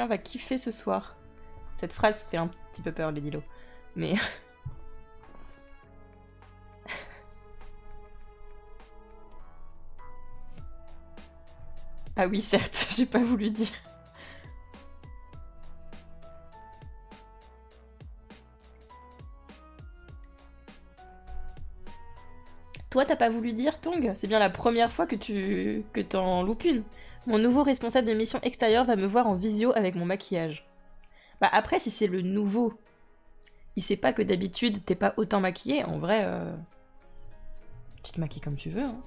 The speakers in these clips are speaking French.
va kiffer ce soir. Cette phrase fait un petit peu peur, Lady Lo. Mais... ah oui, certes, j'ai pas voulu dire. Toi, t'as pas voulu dire, Tong? C'est bien la première fois que t'en loupes une. Mon nouveau responsable de mission extérieure va me voir en visio avec mon maquillage. Bah après, si c'est le nouveau, il sait pas que d'habitude t'es pas autant maquillée. En vrai, tu te maquilles comme tu veux. Hein.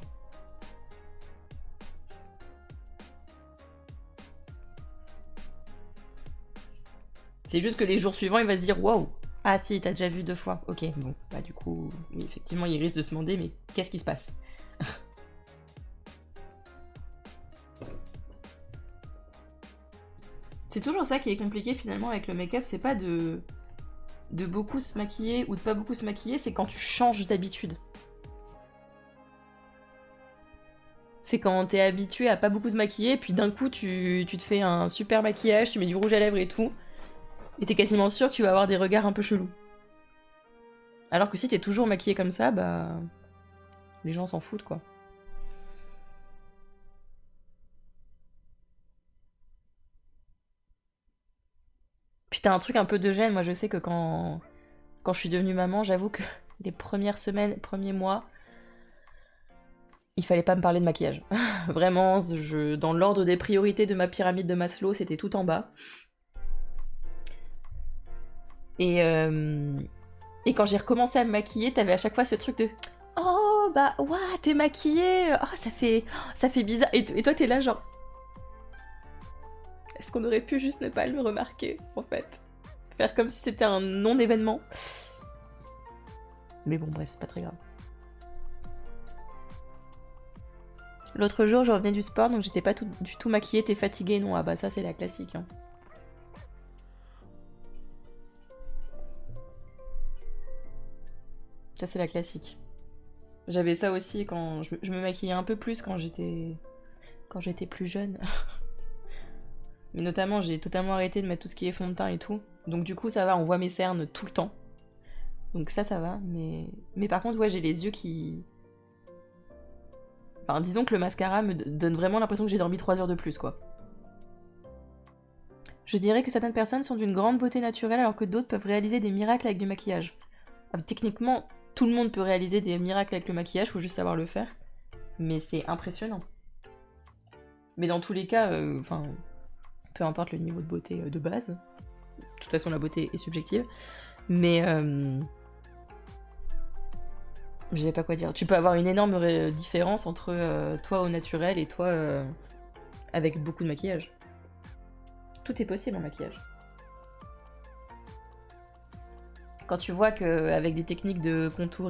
C'est juste que les jours suivants, il va se dire waouh. Ah si, t'as déjà vu 2 fois. Ok, bon, bah du coup, oui, effectivement, il risque de se demander mais qu'est-ce qui se passe? C'est toujours ça qui est compliqué finalement avec le make-up, c'est pas de beaucoup se maquiller ou de pas beaucoup se maquiller, c'est quand tu changes d'habitude. C'est quand t'es habitué à pas beaucoup se maquiller, puis d'un coup tu te fais un super maquillage, tu mets du rouge à lèvres et tout, et t'es quasiment sûr que tu vas avoir des regards un peu chelous. Alors que si t'es toujours maquillée comme ça, bah... les gens s'en foutent quoi. Puis t'as un truc un peu de gêne, moi je sais que quand je suis devenue maman, j'avoue que les premières semaines, premiers mois, il fallait pas me parler de maquillage. Vraiment, dans l'ordre des priorités de ma pyramide de Maslow, c'était tout en bas. Et, euh, et quand j'ai recommencé à me maquiller, t'avais à chaque fois ce truc de oh bah ouah t'es maquillée, oh ça fait bizarre. Et toi t'es là genre est-ce qu'on aurait pu juste ne pas le remarquer en fait, faire comme si c'était un non-événement. Mais bon bref c'est pas très grave. L'autre jour je revenais du sport donc j'étais pas du tout maquillée, t'es fatiguée, non ah bah ça c'est la classique. Hein. Ça c'est la classique. J'avais ça aussi quand je me maquillais un peu plus quand j'étais plus jeune. Mais notamment, j'ai totalement arrêté de mettre tout ce qui est fond de teint et tout. Donc du coup, ça va, on voit mes cernes tout le temps. Donc ça va. Mais par contre, ouais, j'ai les yeux qui... Enfin, disons que le mascara me donne vraiment l'impression que j'ai dormi 3 heures de plus, quoi. Je dirais que certaines personnes sont d'une grande beauté naturelle alors que d'autres peuvent réaliser des miracles avec du maquillage. Alors, techniquement, tout le monde peut réaliser des miracles avec le maquillage, faut juste savoir le faire. Mais c'est impressionnant. Mais dans tous les cas, enfin, peu importe le niveau de beauté de base. De toute façon, la beauté est subjective. Mais je sais pas quoi dire. Tu peux avoir une énorme différence entre toi au naturel et toi avec beaucoup de maquillage. Tout est possible en maquillage. Quand tu vois qu'avec des techniques de contour